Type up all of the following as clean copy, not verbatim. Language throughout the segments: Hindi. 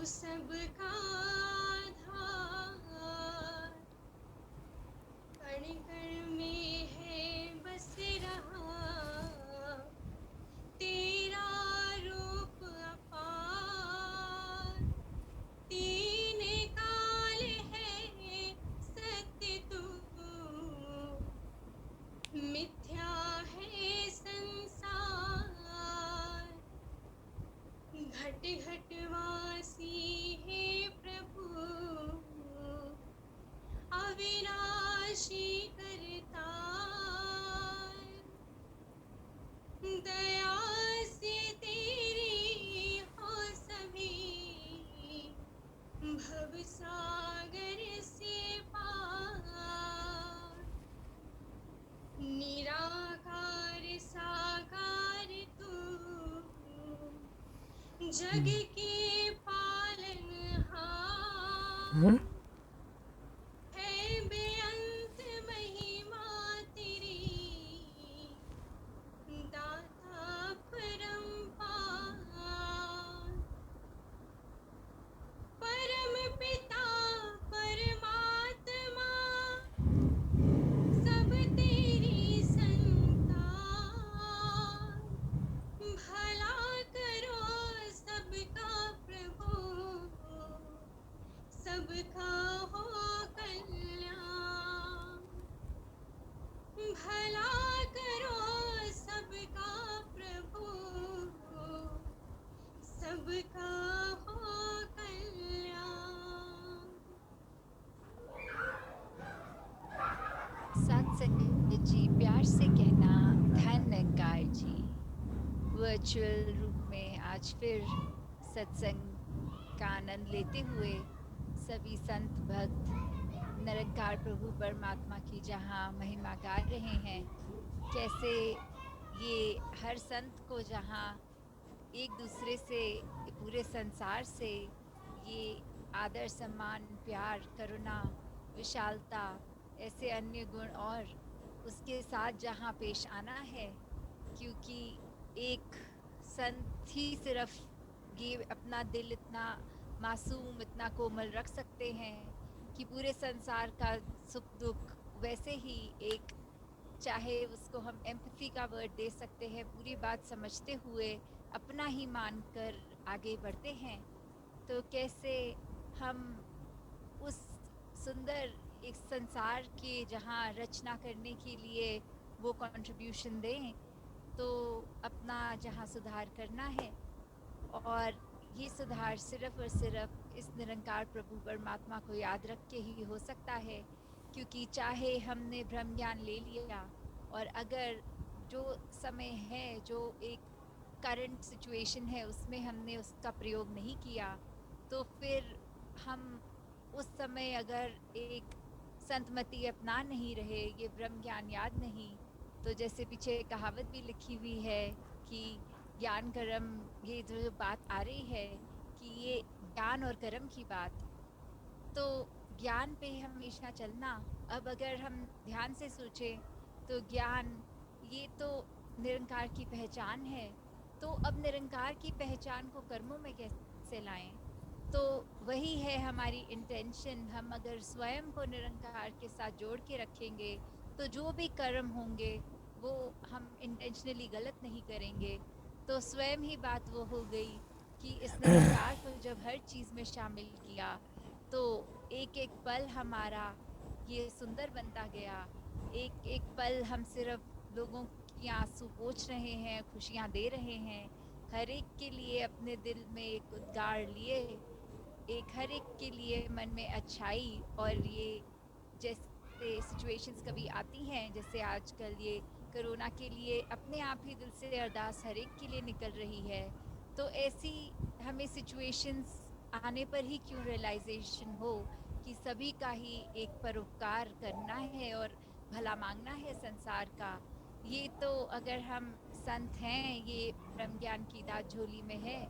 सबका आधार कण कण में है बस रहा तेरा रूप अपार। तीन काल है सत्य तू, मिथ्या है संसार। घट घट वासी है प्रभु, अविनाशी करतार। दया से तेरी हो सभी, भव सागर से पार। निराकार साकार तू, जग के पालनहार। है बेअंत महिमा तेरी, दाता परम्पार। परम पिता परमात्मा, सब तेरी संतान। भला करो सबका प्रभु, सबका हो कल्याण। भला करो सबका प्रभु, सबका हो कल्याण। सत्संग जी, प्यार से कहना धन निरंकार जी। वर्चुअल रूप में आज फिर सत्संग का आनंद लेते हुए सभी संत भक्त निरंकार प्रभु परमात्मा की जहाँ महिमा गा रहे हैं, कैसे ये हर संत को जहाँ एक दूसरे से, पूरे संसार से ये आदर सम्मान प्यार करुणा विशालता ऐसे अन्य गुण और उसके साथ जहाँ पेश आना है, क्योंकि एक संत ही सिर्फ ये अपना दिल इतना मासूम इतना कोमल रख सकते हैं कि पूरे संसार का सुख दुख वैसे ही एक, चाहे उसको हम एम्पैथी का वर्ड दे सकते हैं, पूरी बात समझते हुए अपना ही मानकर आगे बढ़ते हैं। तो कैसे हम उस सुंदर एक संसार के जहाँ रचना करने के लिए वो कंट्रीब्यूशन दें, तो अपना जहाँ सुधार करना है, और ये सुधार सिर्फ और सिर्फ इस निरंकार प्रभु परमात्मा को याद रख के ही हो सकता है। क्योंकि चाहे हमने ब्रह्म ज्ञान ले लिया, और अगर जो समय है, जो एक करंट सिचुएशन है, उसमें हमने उसका प्रयोग नहीं किया, तो फिर हम उस समय अगर एक संतमति अपना नहीं रहे, ये ब्रह्म ज्ञान याद नहीं, तो जैसे पीछे कहावत भी लिखी हुई है कि ज्ञान कर्म, ये जो बात आ रही है कि ये ज्ञान और कर्म की बात, तो ज्ञान पे हमेशा चलना। अब अगर हम ध्यान से सोचें तो ज्ञान ये तो निरंकार की पहचान है, तो अब निरंकार की पहचान को कर्मों में कैसे लाएं? तो वही है हमारी इंटेंशन। हम अगर स्वयं को निरंकार के साथ जोड़ के रखेंगे, तो जो भी कर्म होंगे वो हम इंटेंशनली गलत नहीं करेंगे। तो स्वयं ही बात वो हो गई कि इस निरंकार को जब हर चीज़ में शामिल किया, तो एक एक पल हमारा ये सुंदर बनता गया। एक एक पल हम सिर्फ लोगों की आंसू पोंछ रहे हैं, खुशियाँ दे रहे हैं, हर एक के लिए अपने दिल में एक उद्गार लिए, एक हर एक के लिए मन में अच्छाई। और ये जैसे सिचुएशंस कभी आती हैं, जैसे आजकल ये कोरोना के लिए अपने आप ही दिल से अरदास हर एक के लिए निकल रही है, तो ऐसी हमें सिचुएशंस आने पर ही क्यों रियलाइजेशन हो कि सभी का ही एक परोपकार करना है और भला मांगना है संसार का। ये तो अगर हम संत हैं, ये ब्रह्म ज्ञान की दात झोली में है,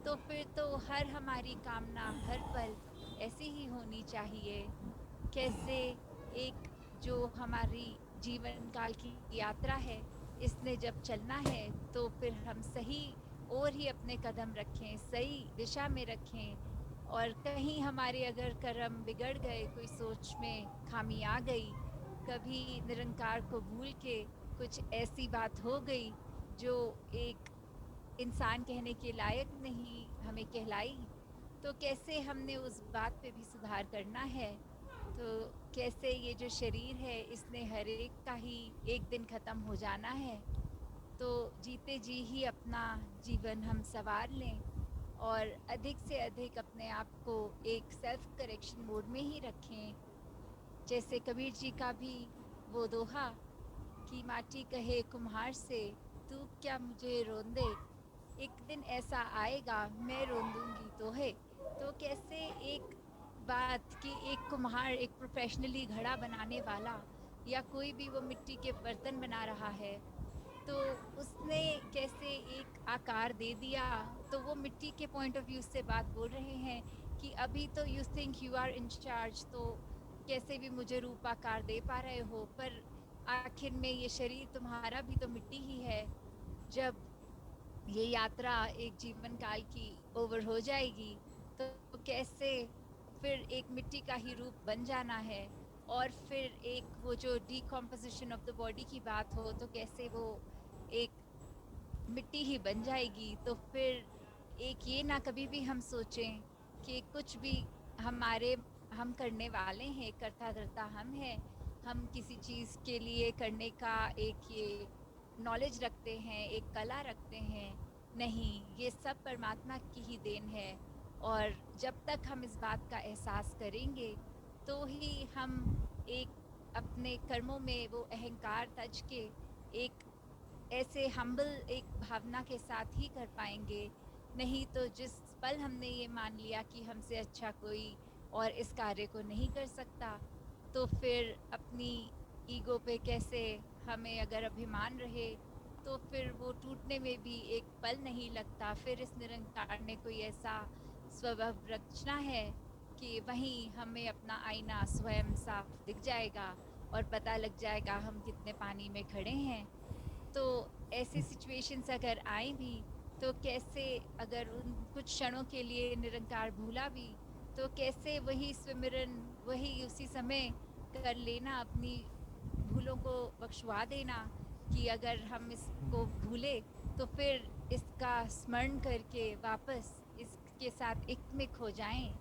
तो फिर तो हर हमारी कामना हर पल ऐसी ही होनी चाहिए। कैसे एक जो हमारी जीवन काल की यात्रा है, इसने जब चलना है, तो फिर हम सही और ही अपने कदम रखें, सही दिशा में रखें, और कहीं हमारे अगर कर्म बिगड़ गए, कोई सोच में खामी आ गई, कभी निरंकार को भूल के कुछ ऐसी बात हो गई जो एक इंसान कहने के लायक नहीं हमें कहलाई, तो कैसे हमने उस बात पे भी सुधार करना है। तो कैसे ये जो शरीर है इसने हर एक का ही एक दिन ख़त्म हो जाना है, तो जीते जी ही अपना जीवन हम संवार लें और अधिक से अधिक अपने आप को एक सेल्फ करेक्शन मोड में ही रखें। जैसे कबीर जी का भी वो दोहा कि माटी कहे कुम्हार से, तू क्या मुझे रोंदे, एक दिन ऐसा आएगा मैं रोंदूंगी तो है। तो कैसे एक बात कि एक कुम्हार, एक प्रोफेशनली घड़ा बनाने वाला या कोई भी वो मिट्टी के बर्तन बना रहा है, तो उसने कैसे एक आकार दे दिया। तो वो मिट्टी के पॉइंट ऑफ व्यू से बात बोल रहे हैं कि अभी तो you think you are in charge, तो कैसे भी मुझे रूप आकार दे पा रहे हो, पर आखिर में ये शरीर तुम्हारा भी तो मिट्टी ही है। जब ये यात्रा एक जीवन काल की ओवर हो जाएगी, तो कैसे फिर एक मिट्टी का ही रूप बन जाना है। और फिर एक वो जो डिकम्पोजिशन ऑफ द बॉडी की बात हो, तो कैसे वो एक मिट्टी ही बन जाएगी। तो फिर एक ये ना कभी भी हम सोचें कि कुछ भी हमारे हम करने वाले हैं, करता धरता हम हैं, हम किसी चीज़ के लिए करने का एक ये नॉलेज रखते हैं, एक कला रखते हैं। नहीं, ये सब परमात्मा की ही देन है। और जब तक हम इस बात का एहसास करेंगे, तो ही हम एक अपने कर्मों में वो अहंकार तज के एक ऐसे हम्बल एक भावना के साथ ही कर पाएंगे। नहीं तो जिस पल हमने ये मान लिया कि हमसे अच्छा कोई और इस कार्य को नहीं कर सकता, तो फिर अपनी ईगो पे कैसे हमें अगर अभिमान रहे, तो फिर वो टूटने में भी एक पल नहीं लगता। फिर इस निरंकार ने कोई ऐसा स्वभाव रचना है कि वहीं हमें अपना आईना स्वयं साफ दिख जाएगा और पता लग जाएगा हम कितने पानी में खड़े हैं। तो ऐसी सिचुएशंस अगर आए भी, तो कैसे अगर उन कुछ क्षणों के लिए निरंकार भूला भी, तो कैसे वही स्विमिरन, वही उसी समय कर लेना, अपनी भूलों को बख्शवा देना कि अगर हम इसको भूले तो फिर इसका स्मरण करके वापस इसके साथ एक में खो जाएं।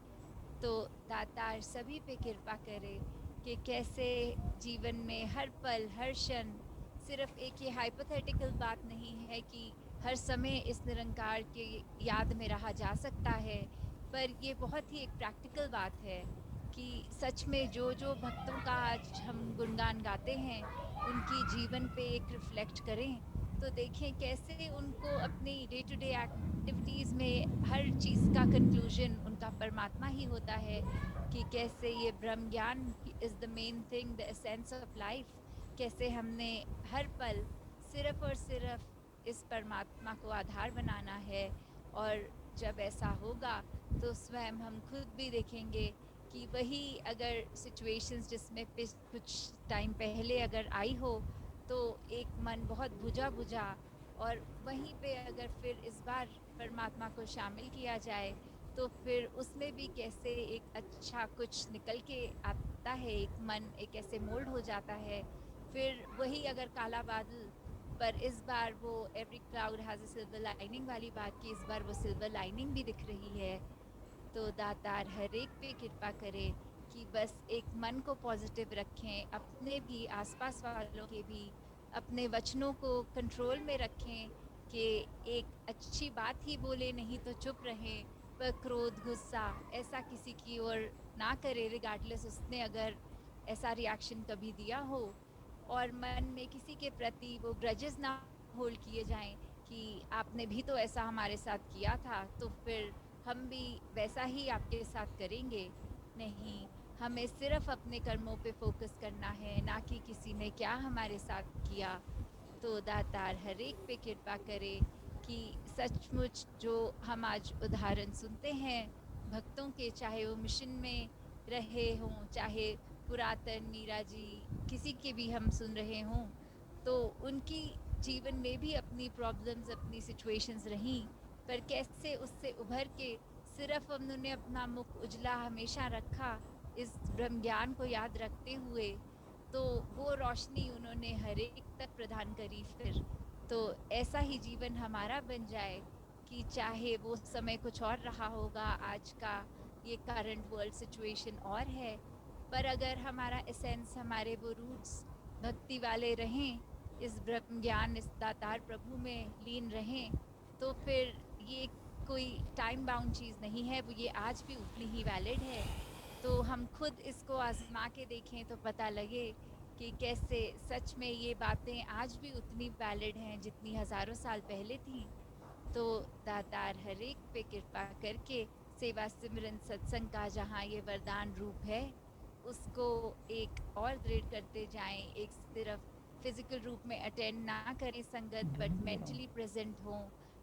तो दातार सभी पे कृपा करे कि कैसे जीवन में हर पल हर क्षण, सिर्फ एक ये हाइपोथेटिकल बात नहीं है कि हर समय इस निरंकार के याद में रहा जा सकता है, पर ये बहुत ही एक प्रैक्टिकल बात है कि सच में जो जो भक्तों का आज हम गुणगान गाते हैं, उनकी जीवन पे एक रिफ्लेक्ट करें, तो देखें कैसे उनको अपनी डे टू डे एक्टिविटीज़ में हर चीज़ का कंक्लूजन उनका परमात्मा ही होता है। कि कैसे ये ब्रह्म ज्ञान is the main thing, the essence of life. कैसे हमने हर पल सिर्फ और सिर्फ इस परमात्मा को आधार बनाना है। और जब ऐसा होगा, तो स्वयं हम खुद भी देखेंगे कि वही अगर सिचुएशंस जिसमें कुछ टाइम पहले अगर आई हो, तो एक मन बहुत बुझा बुझा, और वहीं पे अगर फिर इस बार परमात्मा को शामिल किया जाए, तो फिर उसमें भी कैसे एक अच्छा कुछ निकल के आता है, एक मन एक ऐसे मोल्ड हो जाता है। फिर वही अगर काला बादल, पर इस बार वो every cloud has a silver lining वाली बात की, इस बार वो सिल्वर लाइनिंग भी दिख रही है। तो दातार हर एक पे कृपा करे कि बस एक मन को पॉजिटिव रखें, अपने भी आसपास वालों के भी, अपने वचनों को कंट्रोल में रखें कि एक अच्छी बात ही बोले, नहीं तो चुप रहें। पर क्रोध गुस्सा ऐसा किसी की ओर ना करे, रिगार्डलेस उसने अगर ऐसा रिएक्शन कभी दिया हो। और मन में किसी के प्रति वो ग्रजेस ना होल्ड किए जाएं कि आपने भी तो ऐसा हमारे साथ किया था, तो फिर हम भी वैसा ही आपके साथ करेंगे। नहीं, हमें सिर्फ अपने कर्मों पे फोकस करना है, ना कि किसी ने क्या हमारे साथ किया। तो दातार हर एक पे कृपा करे कि सचमुच जो हम आज उदाहरण सुनते हैं भक्तों के, चाहे वो मिशन में रहे हों, चाहे पुरातन मीरा जी, किसी के भी हम सुन रहे हों, तो उनकी जीवन में भी अपनी प्रॉब्लम्स, अपनी सिचुएशंस रहीं, पर कैसे उससे उभर के सिर्फ उन्होंने अपना मुख उजला हमेशा रखा इस ब्रह्म ज्ञान को याद रखते हुए, तो वो रोशनी उन्होंने हर एक तक प्रदान करी फिर। तो ऐसा ही जीवन हमारा बन जाए कि चाहे वो समय कुछ और रहा होगा, आज का ये करंट वर्ल्ड सिचुएशन और है, पर अगर हमारा एसेंस, हमारे वो रूट्स भक्ति वाले रहें, इस ब्रह्म ज्ञान, इस दातार प्रभु में लीन रहें, तो फिर ये कोई टाइम बाउंड चीज़ नहीं है, वो ये आज भी उतनी ही वैलिड है। तो हम खुद इसको आजमा के देखें तो पता लगे कि कैसे सच में ये बातें आज भी उतनी वैलिड हैं जितनी हज़ारों साल पहले थी। तो दातार हर एक पे कृपा करके सेवा सिमरन सत्संग का जहाँ ये वरदान रूप है, उसको एक और दृढ़ करते जाएं। एक सिर्फ फिजिकल रूप में अटेंड ना करें संगत, बट मेंटली प्रेजेंट हों,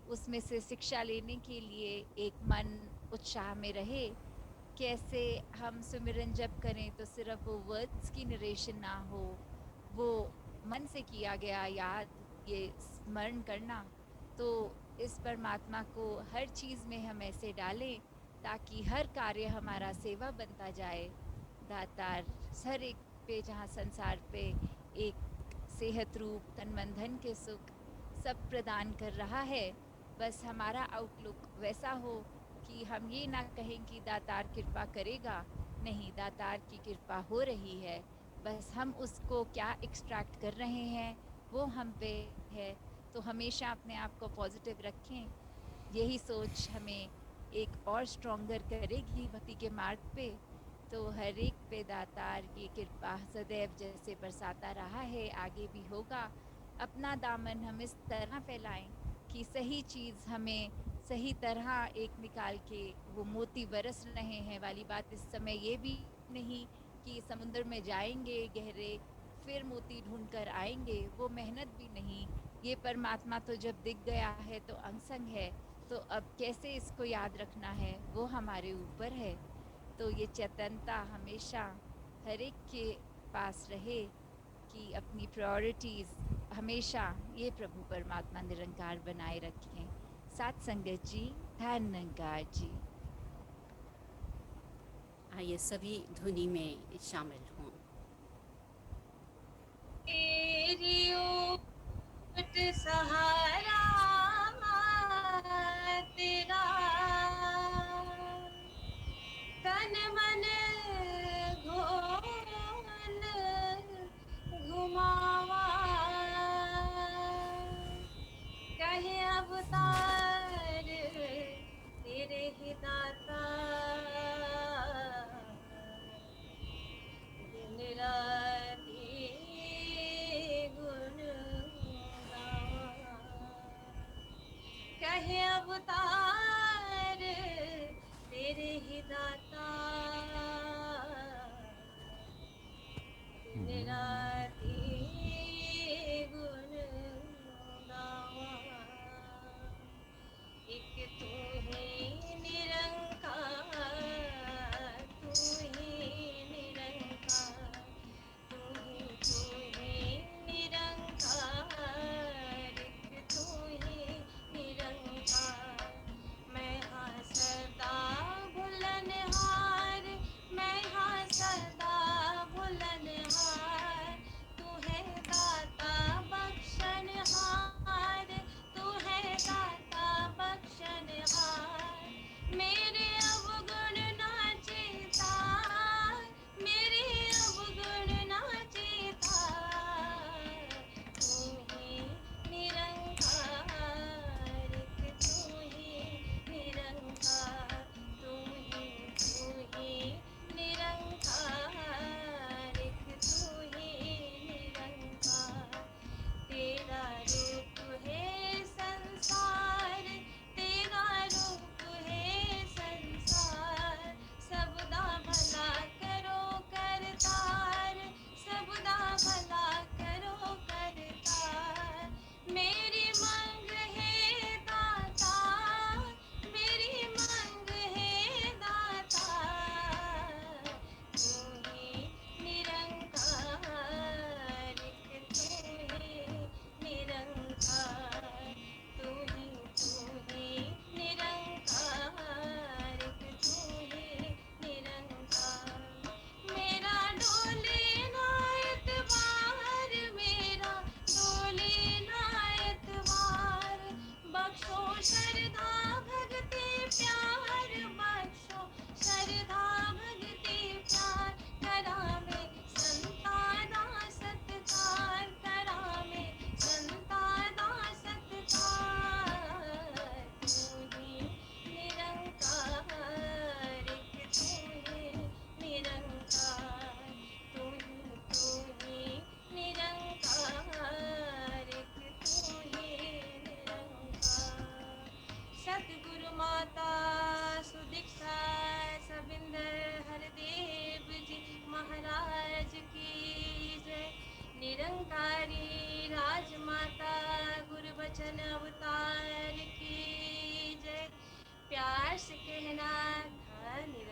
उसमें से शिक्षा लेने के लिए एक मन उत्साह में रहे। कैसे हम सुमिरन जप करें तो सिर्फ वो वर्ड्स की नरेशन ना हो, वो मन से किया गया याद, ये स्मरण करना। तो इस परमात्मा को हर चीज़ में हम ऐसे डालें ताकि हर कार्य हमारा सेवा बनता जाए। दातार हर एक पे, जहाँ संसार पे एक सेहत रूप तन मन धन के सुख सब प्रदान कर रहा है, बस हमारा आउटलुक वैसा हो कि हम ये ना कहें कि दातार कृपा करेगा, नहीं, दातार की कृपा हो रही है, बस हम उसको क्या एक्सट्रैक्ट कर रहे हैं वो हम पे है। तो हमेशा अपने आप को पॉजिटिव रखें, यही सोच हमें एक और स्ट्रॉन्गर करेगी भक्ति के मार्ग पे। तो हर एक पे दातार की कृपा सदैव जैसे बरसाता रहा है, आगे भी होगा। अपना दामन हम इस तरह फैलाएं कि सही चीज़ हमें सही तरह एक निकाल के वो मोती बरस रहे हैं वाली बात इस समय ये भी नहीं कि समुद्र में जाएंगे गहरे फिर मोती ढूंढ कर आएंगे, वो मेहनत भी नहीं। ये परमात्मा तो जब दिख गया है तो अंग है, तो अब कैसे इसको याद रखना है वो हमारे ऊपर है। तो ये चेतनता हमेशा हर एक के पास रहे कि अपनी प्रायोरिटीज़ हमेशा ये प्रभु परमात्मा निरंकार बनाए रखें। सात संगत जी, धन्यकार जी। आइए सभी ध्वनि में शामिल हों। तेरी ओट सहारा तेरा, तन मन घोल घुमावा, कहे अवतार तेरे ही दाता, दिन राति गुण गावा। महाराज की जय। निरंकारी राजमाता गुरु बचन अवतार की जय। प्यार से कहना धन्यवाद।